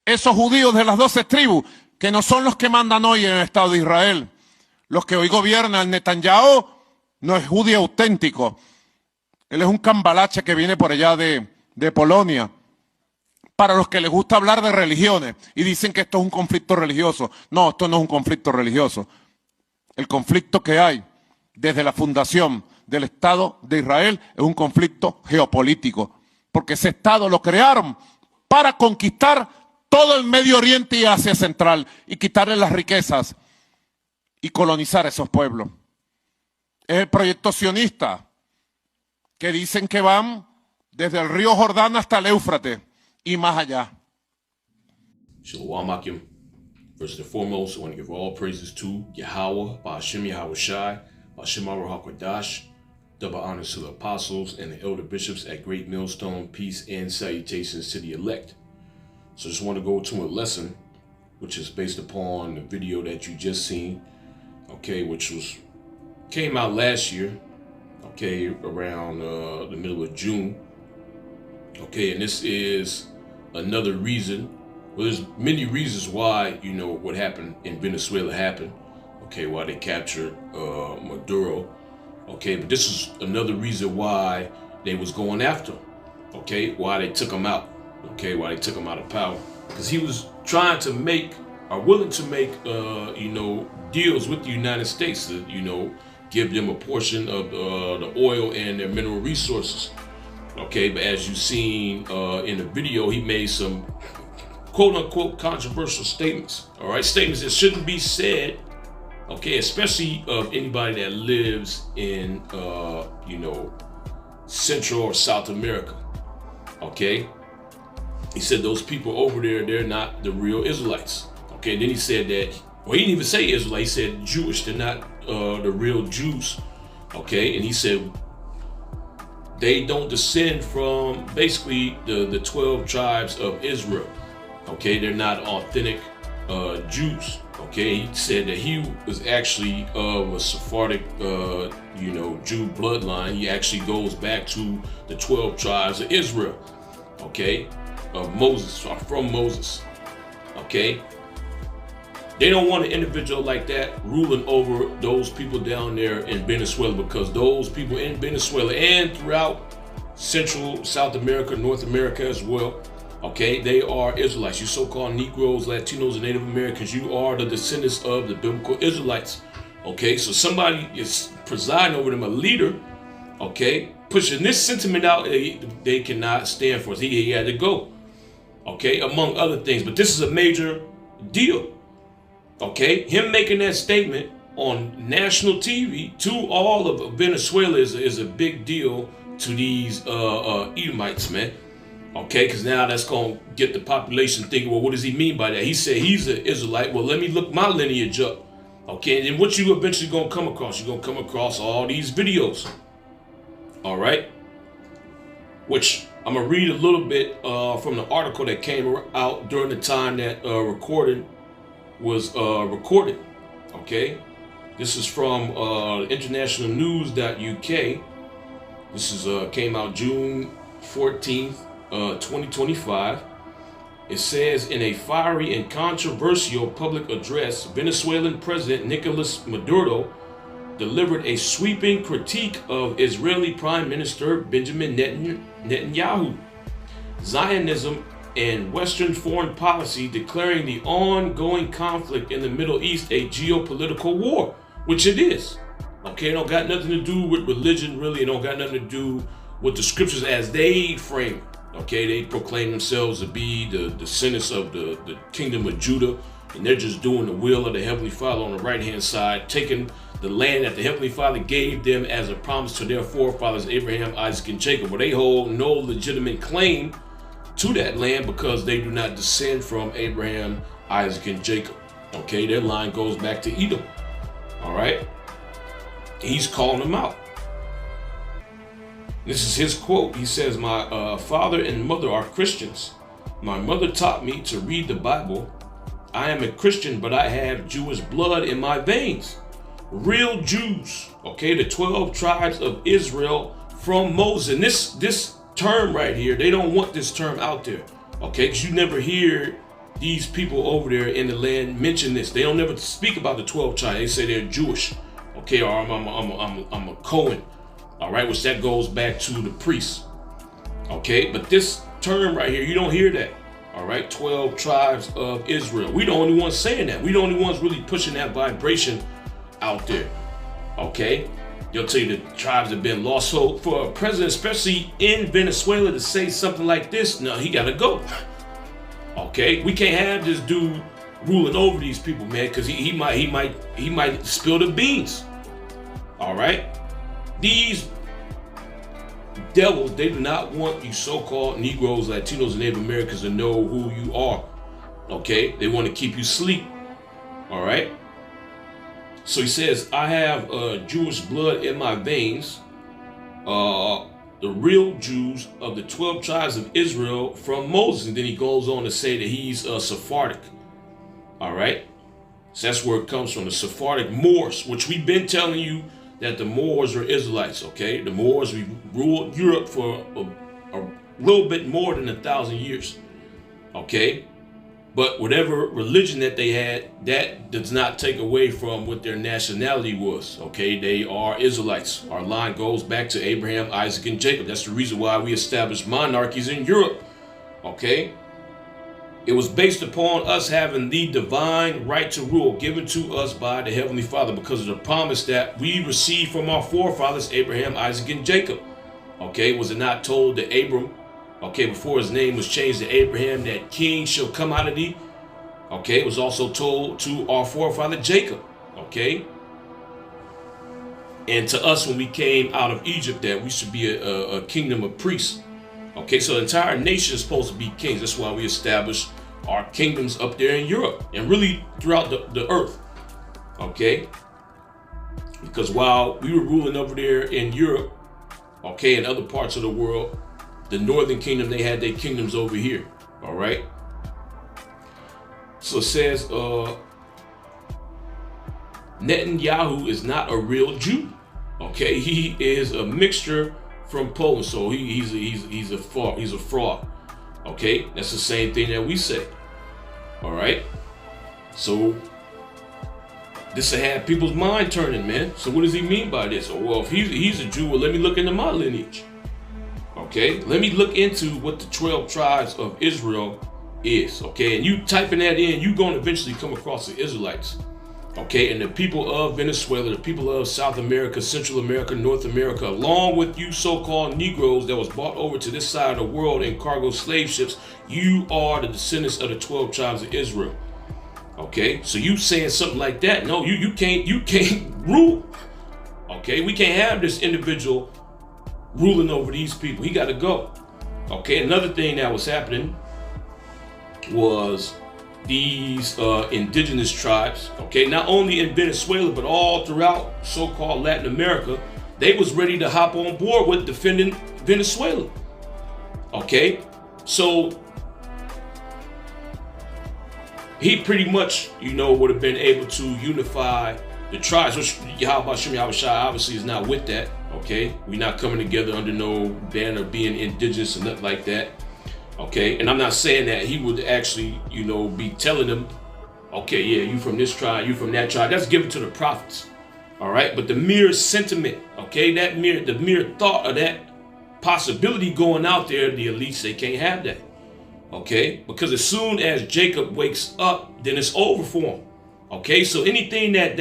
esos judíos de las 12 tribus, que no son los que mandan hoy en el Estado de Israel. Los que hoy gobiernan Netanyahu no es judío auténtico. Él es un cambalache que viene por allá de Polonia. Para los que les gusta hablar de religiones y dicen que esto es un conflicto religioso. No, esto no es un conflicto religioso. El conflicto que hay desde la fundación del Estado de Israel es un conflicto geopolítico, porque ese Estado lo crearon para conquistar todo el Medio Oriente y Asia Central y quitarle las riquezas y colonizar esos pueblos. Es el proyecto sionista, que dicen que van desde el río Jordán hasta el Éufrates y más allá. Shalom Akim. First and foremost, I want to give all praises to Yahweh, Ba'ashem Yahweh Shai, Ba'ashem HaKadosh. Double honors to the apostles and the elder bishops at Great Millstone. Peace and salutations to the elect. So I just want to go to a lesson, which is based upon the video that you just seen, okay, which came out last year, okay, around the middle of June, okay, and this is another reason. Well, there's many reasons why, you know, what happened in Venezuela happened, okay, why they captured Maduro, okay, but this is another reason why they was going after him, okay, why they took him out, okay, why they took him out of power, because he was trying to make, or willing to make, you know, deals with the United States to, you know, give them a portion of the oil and their mineral resources, okay, but as you've seen in the video, he made some quote-unquote controversial statements, all right, statements that shouldn't be said, okay, especially of anybody that lives in, you know, Central or South America, okay. He said those people over there, they're not the real Israelites, okay. Then he said that, well, he didn't even say Israelite, he said Jewish, they're not the real Jews, okay. And he said they don't descend from basically the 12 tribes of Israel, okay, they're not authentic Jews, okay. He said that he was actually of a Sephardic, you know, Jew bloodline. He actually goes back to the 12 tribes of Israel, okay, of Moses, or from Moses, okay. They don't want an individual like that ruling over those people down there in Venezuela, because those people in Venezuela and throughout Central, South America, North America as well, okay, they are Israelites. You so-called Negroes, Latinos, and Native Americans, you are the descendants of the biblical Israelites, okay. So somebody is presiding over them, a leader, okay, pushing this sentiment out, they cannot stand for it. He had to go, okay, among other things. But this is a major deal, okay. Him making that statement on national TV to all of Venezuela is a big deal to these Edomites, man. Okay, because now that's going to get the population thinking, well, what does he mean by that? He said he's an Israelite. Well, let me look my lineage up. Okay, and then what you eventually going to come across? You're going to come across all these videos. All right, which I'm going to read a little bit from the article that came out during the time that recording was recorded. Okay, this is from internationalnews.uk. This is came out June 14th. 2025. It says, in a fiery and controversial public address, Venezuelan President Nicolas Maduro delivered a sweeping critique of Israeli Prime Minister Benjamin Netanyahu, Zionism, and Western foreign policy, declaring the ongoing conflict in the Middle East a geopolitical war, which it is. Okay, it don't got nothing to do with religion, really. It don't got nothing to do with the scriptures as they frame. Okay, they proclaim themselves to be the descendants of the kingdom of Judah, and they're just doing the will of the Heavenly Father on the right-hand side, taking the land that the Heavenly Father gave them as a promise to their forefathers, Abraham, Isaac, and Jacob. But they hold no legitimate claim to that land because they do not descend from Abraham, Isaac, and Jacob. Okay, their line goes back to Edom. All right, he's calling them out. This is his quote. He says, my father and mother are Christians. My mother taught me to read the Bible. I am a Christian, but I have Jewish blood in my veins. Real Jews, okay, the 12 tribes of Israel from Moses. And this term right here, they don't want this term out there, okay, because you never hear these people over there in the land mention this. They don't never speak about the 12 tribes. They say they're Jewish, okay, or I'm a Cohen, all right, which that goes back to the priests, okay. But this term right here, you don't hear that, all right. 12 tribes of Israel. We the only ones saying that. We the only ones really pushing that vibration out there, okay. They'll tell you the tribes have been lost. So for a president, especially in Venezuela, to say something like this, no, he gotta go. Okay, we can't have this dude ruling over these people, man, because he might spill the beans. All right, these devils, they do not want you so-called Negroes, Latinos, and Native Americans to know who you are. Okay, they want to keep you asleep. All right. So he says, I have Jewish blood in my veins. The real Jews of the 12 tribes of Israel from Moses. And then he goes on to say that he's Sephardic. All right. So that's where it comes from, the Sephardic Moors, which we've been telling you that the Moors are Israelites. Okay. The Moors, we ruled Europe for a little bit more than 1,000 years. Okay. But whatever religion that they had, that does not take away from what their nationality was. Okay, they are Israelites. Our line goes back to Abraham, Isaac, and Jacob. That's the reason why we established monarchies in Europe. Okay, it was based upon us having the divine right to rule given to us by the Heavenly Father because of the promise that we received from our forefathers, Abraham, Isaac, and Jacob. Okay, was it not told to Abram, okay, before his name was changed to Abraham, that king shall come out of thee? Okay, it was also told to our forefather Jacob, okay? And to us when we came out of Egypt that we should be a kingdom of priests. Okay, so the entire nation is supposed to be kings. That's why we established our kingdoms up there in Europe and really throughout the earth, okay? Because while we were ruling over there in Europe, okay, and other parts of the world, the northern kingdom, they had their kingdoms over here. All right. So it says Netanyahu is not a real Jew. Okay, he is a mixture from Poland. So he's a fraud. Okay, that's the same thing that we say. All right. So this will have people's mind turning, man. So what does he mean by this? Oh, well, if he's a Jew, well, let me look into my lineage. Okay, let me look into what the 12 tribes of Israel is. Okay, and you typing that in, you're going to eventually come across the Israelites. Okay, and the people of Venezuela, the people of South America, Central America, North America, along with you so-called Negroes that was brought over to this side of the world in cargo slave ships, you are the descendants of the 12 tribes of Israel. Okay, so you saying something like that? No, you can't rule. Okay, we can't have this individual ruling over these people. He got to go. Okay, another thing that was happening was these indigenous tribes, okay, not only in Venezuela but all throughout so-called Latin America, they was ready to hop on board with defending Venezuela. Okay, so he pretty much, would have been able to unify the tribes, which Yahweh Shai obviously is not with that. Okay, we're not coming together under no banner being indigenous or nothing like that. Okay, and I'm not saying that he would actually, be telling them, okay, yeah, you from this tribe, you from that tribe. That's given to the prophets. All right, but the mere sentiment, okay, the mere thought of that possibility going out there, the elites, they can't have that. Okay, because as soon as Jacob wakes up, then it's over for him. Okay, so anything that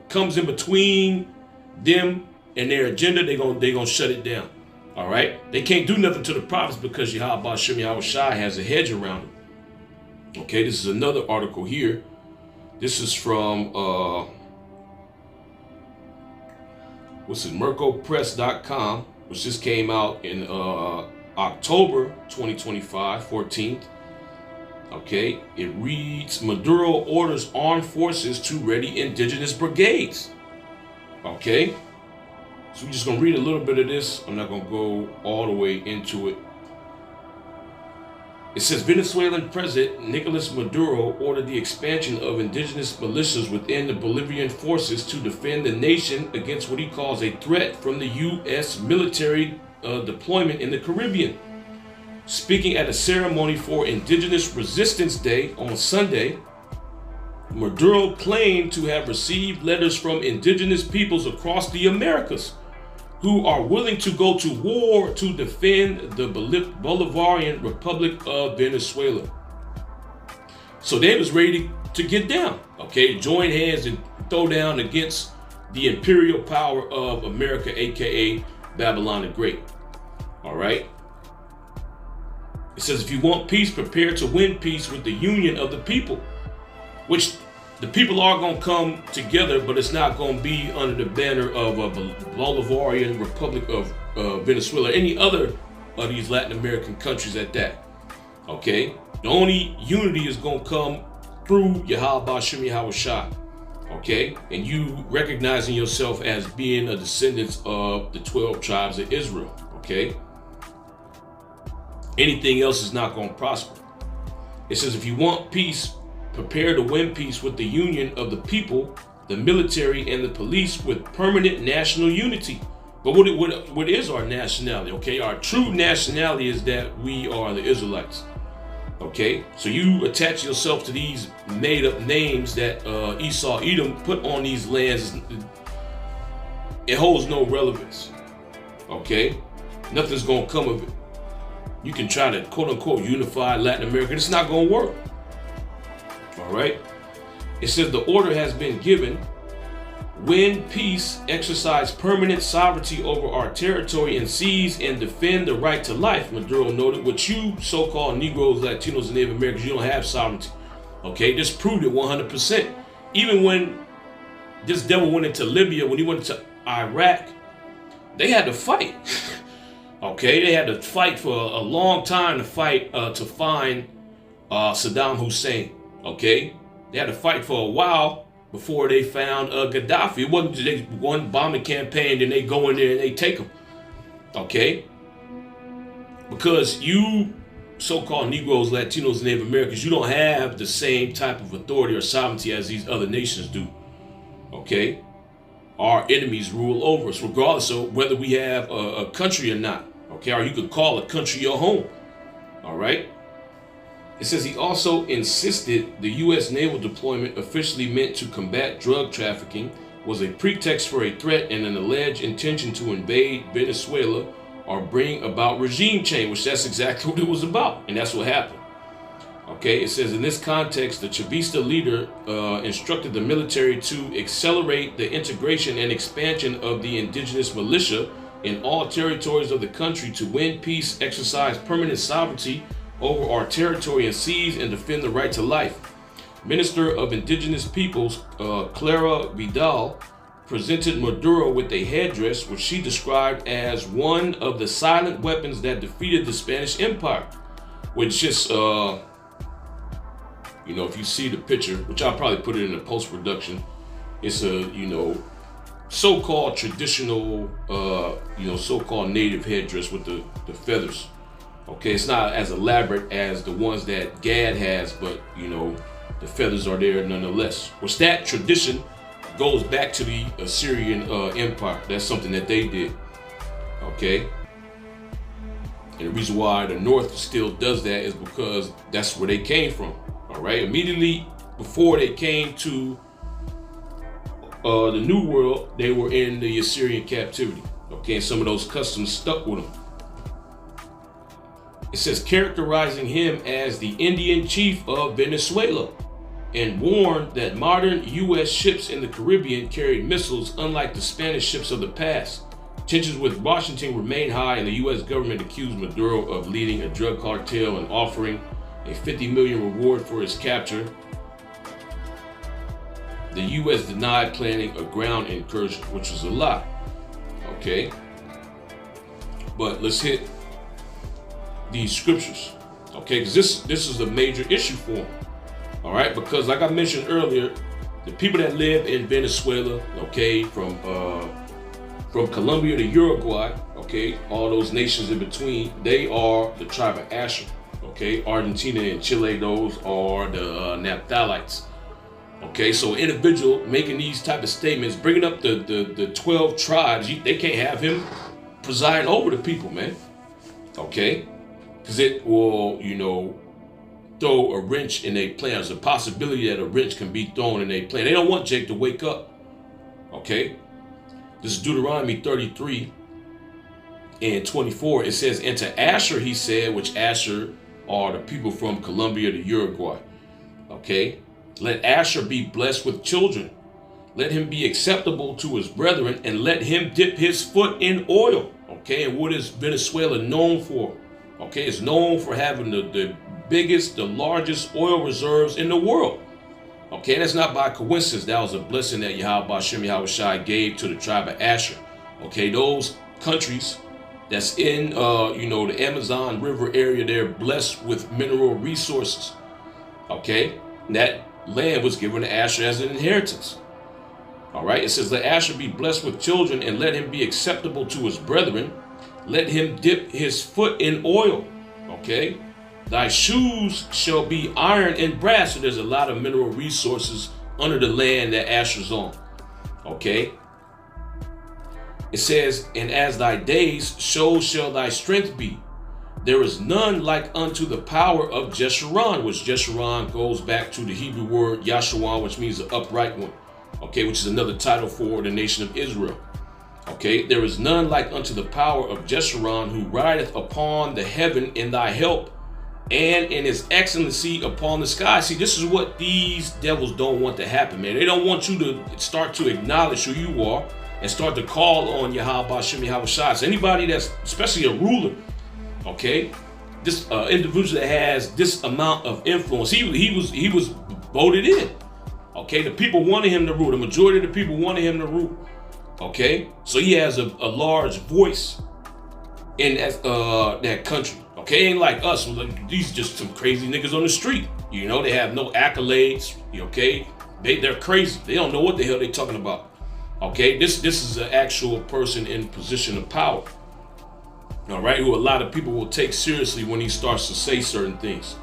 comes in between them and their agenda, they gonna shut it down. All right, they can't do nothing to the prophets because Yahweh Shai has a hedge around them. Okay, this is another article here. This is from MercoPress.com, which just came out in October 2025, 14th. Okay, it reads, Maduro orders armed forces to ready indigenous brigades. Okay, so we're just going to read a little bit of this. I'm not going to go all the way into it. It says, Venezuelan President Nicolas Maduro ordered the expansion of indigenous militias within the Bolivian forces to defend the nation against what he calls a threat from the U.S. military deployment in the Caribbean. Speaking at a ceremony for Indigenous Resistance Day on Sunday, Maduro claimed to have received letters from indigenous peoples across the Americas who are willing to go to war to defend the Bolivarian Republic of Venezuela. So they was ready to get down, okay, join hands and throw down against the imperial power of America, aka Babylon the Great. All right. It says, if you want peace, prepare to win peace with the union of the people, which the people are going to come together, but it's not going to be under the banner of a Bolivarian Republic of Venezuela, or any other of these Latin American countries at that. Okay? The only unity is going to come through Yahweh Ba'Shem Yahweh Shai. Okay? And you recognizing yourself as being a descendant of the 12 tribes of Israel. Okay? Anything else is not going to prosper. It says, if you want peace, prepare to win peace with the union of the people, the military, and the police with permanent national unity. But what is our nationality? Okay, our true nationality is that we are the Israelites. Okay, so you attach yourself to these made-up names that Esau, Edom put on these lands. It holds no relevance. Okay, nothing's gonna come of it. You can try to quote-unquote unify Latin America. It's not gonna work. All right. It says the order has been given. Win peace, exercise permanent sovereignty over our territory and seize and defend the right to life, Maduro noted. Which you so-called Negroes, Latinos, and Native Americans, you don't have sovereignty. Okay, this proved it 100%. Even when this devil went into Libya, when he went into Iraq, they had to fight. Okay, they had to fight for a long time to fight to find Saddam Hussein. Okay, they had to fight for a while before they found Gaddafi. It wasn't just one bombing campaign, then they go in there and they take him. Okay, because you so-called Negroes, Latinos, and Native Americans, you don't have the same type of authority or sovereignty as these other nations do. Okay, our enemies rule over us, regardless of whether we have a country or not. Okay, or you could call a country your home. All right. It says he also insisted the U.S. naval deployment officially meant to combat drug trafficking was a pretext for a threat and an alleged intention to invade Venezuela or bring about regime change, which that's exactly what it was about. And that's what happened. Okay, it says in this context, the Chavista leader instructed the military to accelerate the integration and expansion of the indigenous militia in all territories of the country to win peace, exercise permanent sovereignty over our territory, and seize and defend the right to life. Minister of Indigenous Peoples, Clara Vidal, presented Maduro with a headdress which she described as one of the silent weapons that defeated the Spanish Empire. Which just, if you see the picture, which I'll probably put it in the post-production, it's a, so-called traditional, so-called native headdress with the feathers. Okay, it's not as elaborate as the ones that Gad has, but the feathers are there nonetheless. Which that tradition goes back to the Assyrian Empire. That's something that they did. Okay, and the reason why the North still does that is because that's where they came from. All right, immediately before they came to the New World, they were in the Assyrian captivity. Okay, and some of those customs stuck with them. It says characterizing him as the Indian chief of Venezuela and warned that modern U.S. ships in the Caribbean carried missiles unlike the Spanish ships of the past. Tensions with Washington remain high, and the U.S. government accused Maduro of leading a drug cartel and offering a $50 million reward for his capture. The U.S. denied planning a ground incursion, which was a lie. Okay, but let's hit these scriptures, okay? Because this is a major issue for them. All right, because like I mentioned earlier, the people that live in Venezuela, okay, from Colombia to Uruguay, okay, all those nations in between, they are the tribe of Asher. Okay, Argentina and Chile, those are the Naphtalites. Okay, so individual making these type of statements, bringing up the 12 tribes, they can't have him preside over the people, man. Okay. because it will, throw a wrench in a plan. There's a possibility that a wrench can be thrown in a plan. They don't want Jake to wake up. Okay? This is Deuteronomy 33 and 24. It says, and to Asher he said, which Asher are the people from Colombia to Uruguay. Okay? Let Asher be blessed with children. Let him be acceptable to his brethren, and let him dip his foot in oil. Okay? And what is Venezuela known for? Okay? It's known for having the biggest, the largest oil reserves in the world. Okay, that's not by coincidence. That was a blessing that Yahweh Shem Yahushai gave to the tribe of Asher. Okay, those countries that's in, the Amazon River area, they're blessed with mineral resources. Okay, and that land was given to Asher as an inheritance. All right, it says, let Asher be blessed with children, and let him be acceptable to his brethren. Let him dip his foot in oil. Okay. Thy shoes shall be iron and brass. So there's a lot of mineral resources under the land that Asher's on. Okay. It says, and as thy days, so shall thy strength be. There is none like unto the power of Jeshurun, which Jeshurun goes back to the Hebrew word Yashuan, which means the upright one. Okay, which is another title for the nation of Israel. Okay, there is none like unto the power of Jeshurun, who rideth upon the heaven in thy help, and in his excellency upon the sky. See, this is what these devils don't want to happen, man. They don't want you to start to acknowledge who you are and start to call on Yahweh Shem Yahushai. So anybody that's, especially a ruler, okay, this individual that has this amount of influence, he was voted in. Okay, the people wanted him to rule. The majority of the people wanted him to rule. Okay, so he has a large voice in that country. Okay, ain't like us. These just some crazy niggas on the street. They have no accolades. Okay, they're crazy. They don't know what the hell they talking about. Okay, this is an actual person in position of power. All right, who a lot of people will take seriously when he starts to say certain things.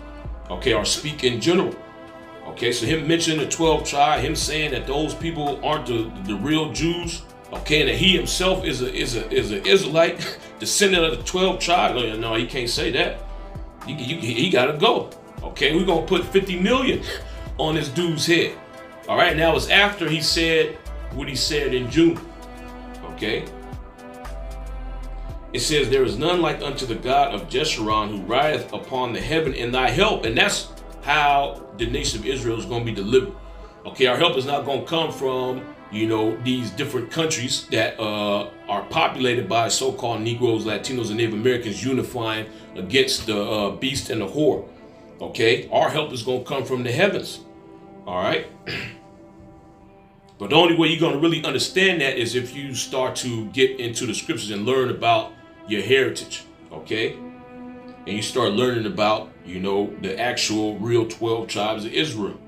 Okay, or speak in general. Okay, so him mentioning the 12 tribe, him saying that those people aren't the real Jews. Okay, and that he himself is an Israelite, descendant of the 12 tribe. No, he can't say that. He gotta go. Okay, we're gonna put 50 million on this dude's head. All right, now it's after he said what he said in June. Okay, it says, there is none like unto the God of Jeshurun, who rideth upon the heaven in thy help. And that's how the nation of Israel is going to be delivered. Okay, our help is not going to come from these different countries that are populated by so-called Negroes, Latinos, and Native Americans unifying against the beast and the whore. Okay, our help is going to come from the heavens. All right. But the only way you're going to really understand that is if you start to get into the scriptures and learn about your heritage. Okay, and you start learning about the actual real 12 tribes of Israel.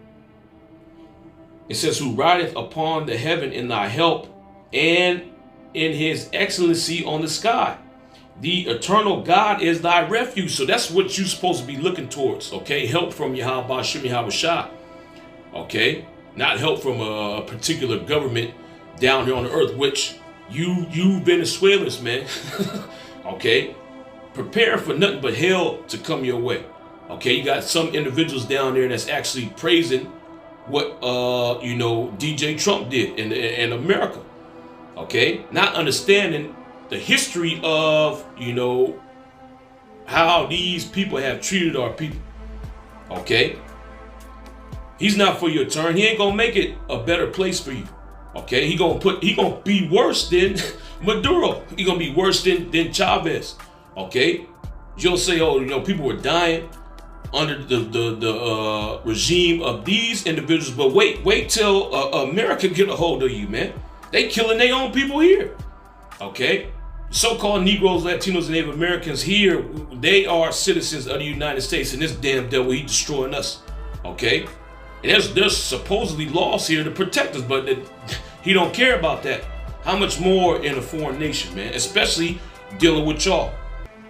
It says, who rideth upon the heaven in thy help, and in his excellency on the sky. The eternal God is thy refuge. So that's what you're supposed to be looking towards. Okay, help from Yahweh Shem Yahushai. Okay, not help from a particular government down here on the earth, which you Venezuelans, man. Okay, prepare for nothing but hell to come your way. Okay, you got some individuals down there that's actually praising what DJ Trump did in America. Okay, not understanding the history of how these people have treated our people. Okay, he's not for your turn. He ain't gonna make it a better place for you. Okay, he gonna be worse than Maduro. He gonna be worse than Chavez. Okay, you'll say, people were dying under the regime of these individuals, but wait till America get a hold of you, man. They killing their own people here. Okay, so-called Negroes, Latinos, and Native Americans here, they are citizens of the United States, and this damn devil, he destroying us. Okay, and there's supposedly laws here to protect us, but he don't care about that. How much more in a foreign nation, man, especially dealing with y'all.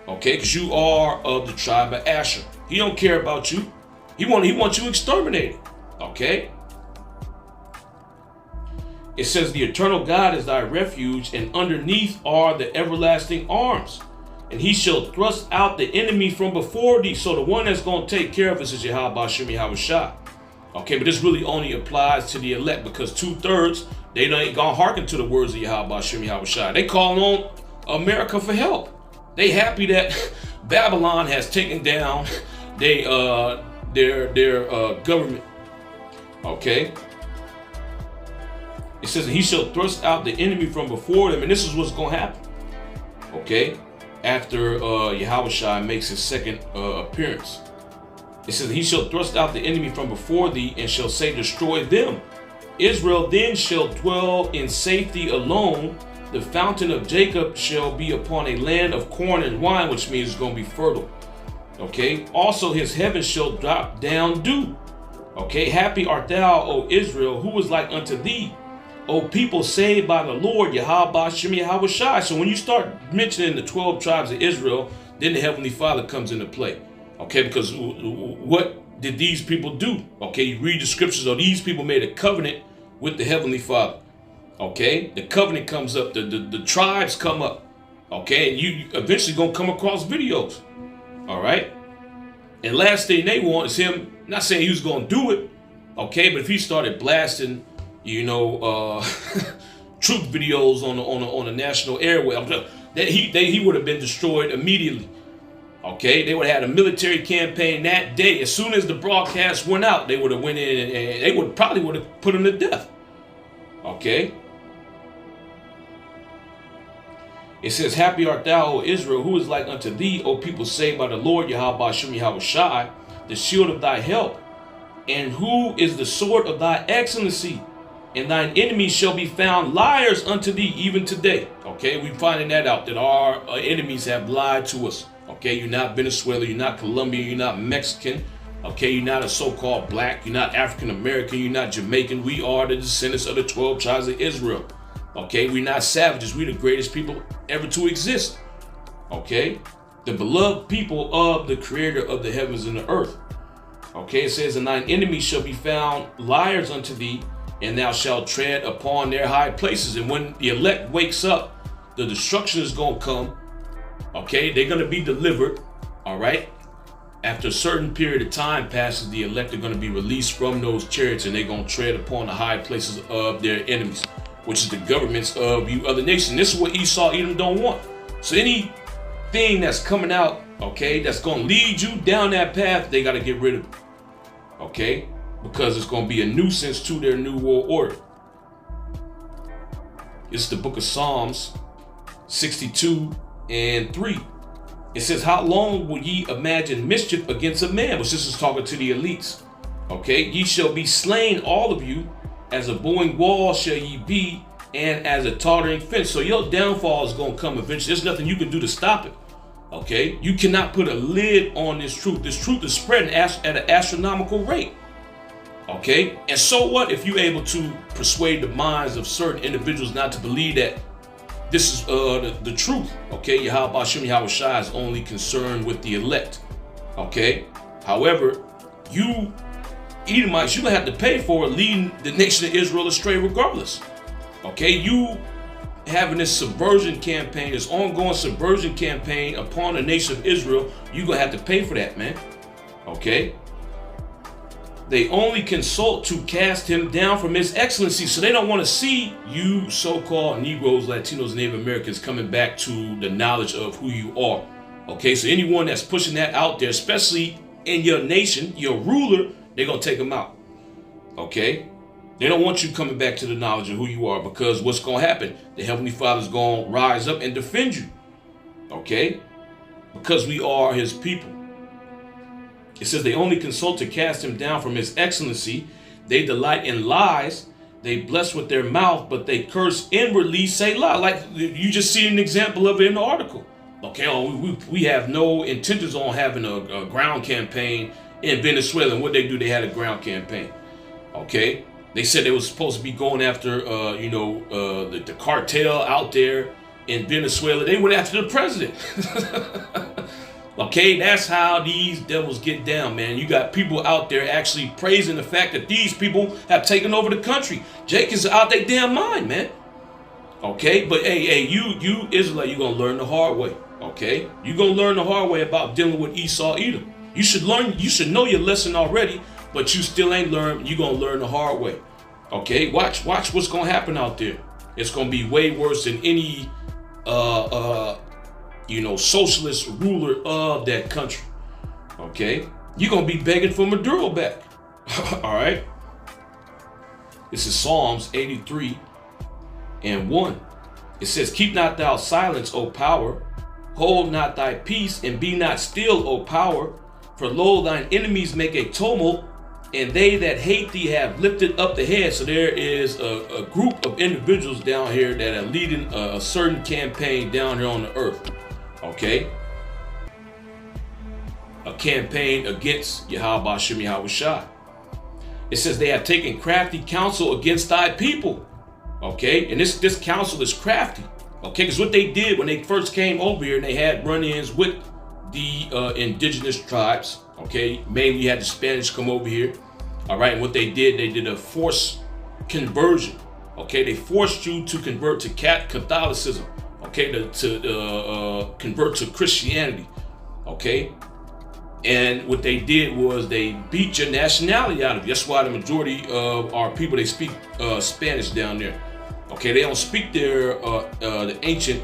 Okay, because you are of the tribe of Asher. He don't care about you. He wants you exterminated. Okay. It says, the eternal God is thy refuge, and underneath are the everlasting arms. and he shall thrust out the enemy from before thee. So the one that's going to take care of us is Yahweh Shem Yahweh Shai. Okay, but this really only applies to the elect, because 2/3, they ain't gonna hearken to the words of Yahweh Shem Yahweh Shai. They calling on America for help. They happy that Babylon has taken down their government. Okay. It says, he shall thrust out the enemy from before them, and this is what's gonna happen. Okay, after Yahweh Shai makes his second appearance. It says, he shall thrust out the enemy from before thee, and shall say, destroy them. Israel then shall dwell in safety alone. The fountain of Jacob shall be upon a land of corn and wine, which means it's going to be fertile. Okay. Also his heavens shall drop down dew. Okay. Happy art thou, O Israel, who is like unto thee, O people saved by the Lord, Yahweh Shem Yahweh Shai. So when you start mentioning the 12 tribes of Israel, then the Heavenly Father comes into play. Okay, because what did these people do? Okay, you read the scriptures, or these people made a covenant with the Heavenly Father. Okay, the covenant comes up, the tribes come up. Okay, and you eventually gonna come across videos. All right, and last thing they want is him, not saying he was gonna do it. Okay, but if he started blasting, truth videos on the national airway, that he would have been destroyed immediately. Okay, they would have had a military campaign that day. As soon as the broadcast went out, they would have went in and they would have put him to death. Okay. It says, happy art thou, O Israel, who is like unto thee, O people saved by the Lord, Yahweh Shem Yahweh Shai, the shield of thy help, and who is the sword of thy excellency, and thine enemies shall be found liars unto thee even today. Okay, we're finding that out, that our enemies have lied to us. Okay, you're not Venezuela, you're not Colombian, you're not Mexican. Okay, you're not a so-called black, you're not African American, you're not Jamaican. We are the descendants of the 12 tribes of Israel. Okay, we're not savages, we're the greatest people ever to exist. Okay, the beloved people of the creator of the heavens and the earth. Okay, it says, and thine enemies shall be found liars unto thee, and thou shalt tread upon their high places. And when the elect wakes up, the destruction is going to come. Okay, they're going to be delivered. All right. After a certain period of time passes, the elect are going to be released from those chariots, and they're going to tread upon the high places of their enemies, which is the governments of you other nations. This is what Esau, Edom don't want. So anything that's coming out, okay, that's going to lead you down that path, they got to get rid of it. Okay, because it's going to be a nuisance to their new world order. It's the book of Psalms 62:3. It says, how long will ye imagine mischief against a man? Which this is talking to the elites. Okay, ye shall be slain, all of you, as a bowing wall shall ye be, and as a tottering fence. So your downfall is going to come eventually. There's nothing you can do to stop it. Okay, you cannot put a lid on this truth. This truth is spreading at an astronomical rate. Okay, and so what if you're able to persuade the minds of certain individuals not to believe that this is the truth? Okay, Yahweh Shem Yahweh Shai is only concerned with the elect. Okay, however, you Edomites, you're gonna have to pay for leading the nation of Israel astray regardless. Okay, you having this subversion campaign, this ongoing subversion campaign upon the nation of Israel, you're gonna have to pay for that, man. Okay. They only consult to cast him down from his excellency. So they don't want to see you so-called Negroes, Latinos, Native Americans coming back to the knowledge of who you are. Okay, so anyone that's pushing that out there, especially in your nation, your ruler, they're going to take them out. Okay? They don't want you coming back to the knowledge of who you are, because what's going to happen? The Heavenly Father's going to rise up and defend you. Okay? Because we are his people. It says they only consult to cast him down from his excellency. They delight in lies. They bless with their mouth, but they curse inwardly, say lie. Like you just see an example of it in the article. Okay, we have no intentions on having a ground campaign in Venezuela. And what they do, they had a ground campaign. Okay, they said they were supposed to be going after, the cartel out there in Venezuela. They went after the president. Okay, that's how these devils get down, man. You got people out there actually praising the fact that these people have taken over the country. Jake is out their damn mind, man. Okay, but hey, you Israelite, you're gonna learn the hard way. Okay, you're gonna learn the hard way about dealing with Esau, Edom. You should know your lesson already, but you still ain't learned. You're gonna learn the hard way. Okay, watch what's gonna happen out there. It's gonna be way worse than any socialist ruler of that country. Okay, you're gonna be begging for Maduro back. All right. This is Psalms 83:1. It says, "Keep not thou silence, O power. Hold not thy peace, and be not still, O power. For lo, thine enemies make a tumult, and they that hate thee have lifted up the head." So there is a group of individuals down here that are leading a certain campaign down here on the earth. Okay? A campaign against Yahweh Shem Yahweh Shai. It says they have taken crafty counsel against thy people. Okay? And this counsel is crafty. Okay? Because what they did when they first came over here and they had run-ins with the indigenous tribes. Okay? Mainly you had the Spanish come over here. All right? And what they did a forced conversion. Okay? They forced you to convert to Catholicism. Okay? To convert to Christianity. Okay? And what they did was they beat your nationality out of you. That's why the majority of our people, they speak Spanish down there. Okay, they don't speak the ancient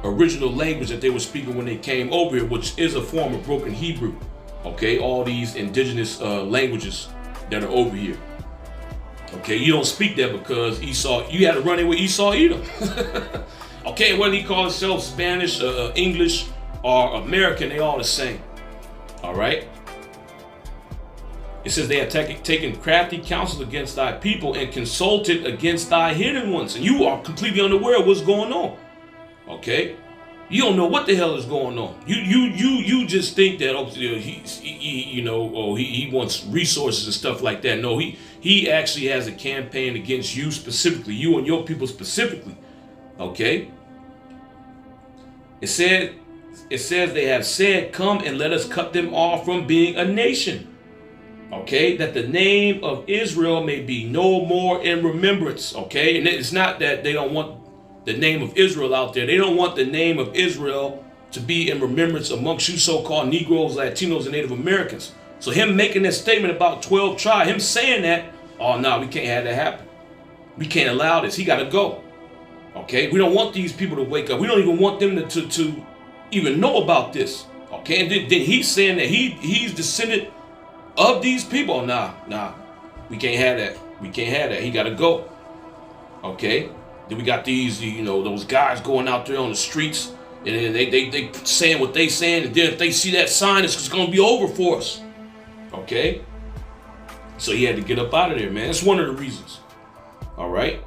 original language that they were speaking when they came over here, which is a form of broken Hebrew. Okay, all these indigenous languages that are over here. Okay, you don't speak that because Esau, you had to run in with Esau Edom. Okay, whether he calls himself Spanish, English, or American, they all the same. All right. It says they have taken crafty counsel against thy people and consulted against thy hidden ones. And you are completely unaware of what's going on. Okay. You don't know what the hell is going on. You just think that he wants resources and stuff like that. No, he actually has a campaign against you specifically, you and your people specifically. Okay. It says they have said, "Come and let us cut them off from being a nation." Okay, that the name of Israel may be no more in remembrance. Okay, and it's not that they don't want the name of Israel out there. They don't want the name of Israel to be in remembrance amongst you so-called Negroes, Latinos, and Native Americans. So him making that statement about 12 tribes, him saying that, oh no, we can't have that happen. We can't allow this. He got to go. Okay, we don't want these people to wake up. We don't even want them to even know about this. Okay, and then he's saying that he's descended of these people. Nah, we can't have that. We can't have that. He got to go. Okay, then we got these, those guys going out there on the streets, and then they saying what they saying, and then if they see that sign, it's going to be over for us. Okay, so he had to get up out of there, man. That's one of the reasons. All right.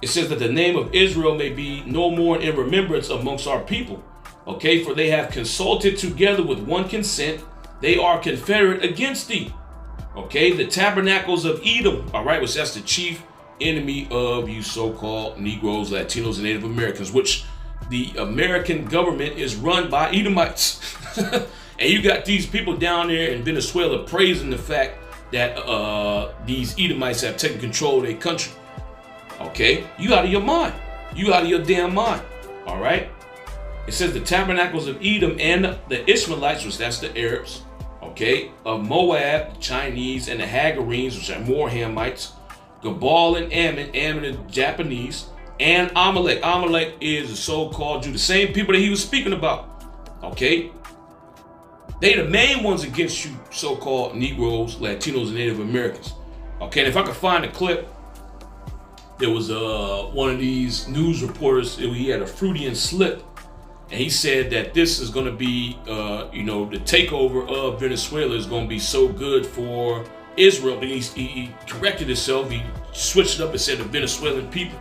It says that the name of Israel may be no more in remembrance amongst our people. Okay, for they have consulted together with one consent. They are confederate against thee. Okay, the tabernacles of Edom. All right, which that's the chief enemy of you so-called Negroes, Latinos, and Native Americans, which the American government is run by Edomites. And you got these people down there in Venezuela praising the fact that these Edomites have taken control of their country. Okay, you out of your mind. You out of your damn mind. All right. It says the tabernacles of Edom and the Ishmaelites, which that's the Arabs. Okay, of Moab, the Chinese, and the Hagarenes, which are more Hamites. Gebal and Ammon, Ammon is Japanese, and Amalek. Amalek is the so-called Jew, the same people that he was speaking about. Okay, they the main ones against you, so-called Negroes, Latinos, and Native Americans. Okay, and if I could find a clip. There was one of these news reporters, he had a Freudian slip, and he said that this is going to be, the takeover of Venezuela is going to be so good for Israel. Then he corrected himself, he switched it up and said the Venezuelan people.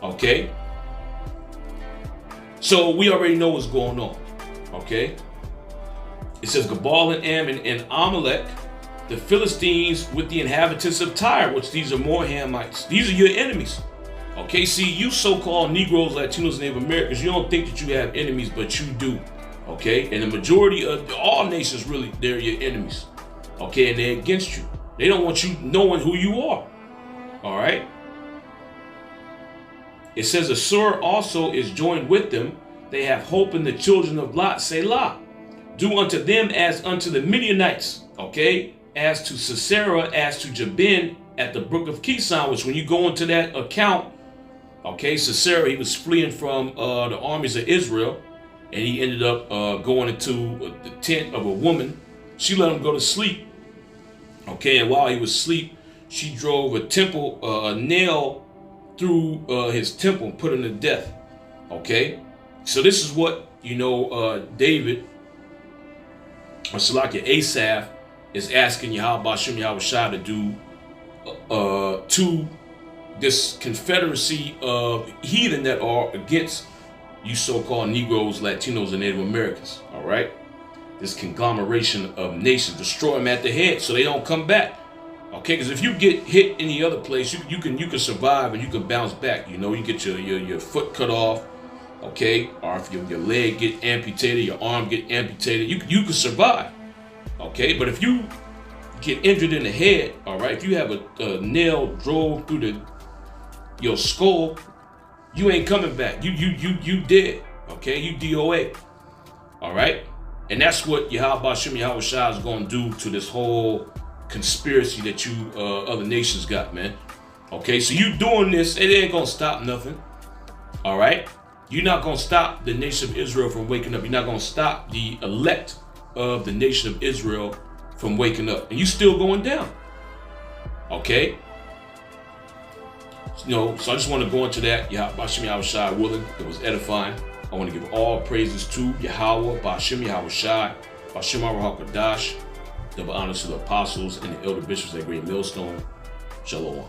Okay? So we already know what's going on. Okay? It says Gebal and Ammon and Amalek, the Philistines with the inhabitants of Tyre, which these are more Hamites. These are your enemies. Okay, see, you so-called Negroes, Latinos, and Native Americans, you don't think that you have enemies, but you do. Okay, and the majority of all nations, really, they're your enemies. Okay, and they're against you. They don't want you knowing who you are. All right. It says Assur also is joined with them. They have hope in the children of Lot. Selah. Do unto them as unto the Midianites. Okay? As to Sisera, as to Jabin at the brook of Kison, which when you go into that account, okay, Sisera, he was fleeing from the armies of Israel, and he ended up going into the tent of a woman. She let him go to sleep. Okay, and while he was asleep, she drove a nail through his temple and put him to death. Okay, so this is what, David, or Salakia Asaph, is asking Yahweh Shem Yahweh Shai to do to this confederacy of heathen that are against you so-called Negroes, Latinos, and Native Americans. All right, this conglomeration of nations, destroy them at the head so they don't come back. Okay, because if you get hit any other place, you can survive and you can bounce back. You get your foot cut off, okay, or if your leg get amputated, your arm get amputated, you can survive. Okay, but if you get injured in the head, all right, if you have a nail drove through your skull, you ain't coming back. You dead. Okay, you DOA. All right, and that's what Yahweh Shem Yahweh Shai is going to do to this whole conspiracy that you other nations got, man. Okay, so you doing this, it ain't gonna stop nothing. All right, you're not gonna stop the nation of Israel from waking up. You're not gonna stop the elect of the nation of Israel from waking up, and you still going down. Okay, so I just want to go into that. Yahweh Shem Yahweh Shai willing, it was edifying. I want to give all praises to Yahweh Ba'Shem Yahweh Shai, Ba'Shem Aruch HaKadosh. Double honors to the apostles and the elder bishops at Great Millstone. Shalom.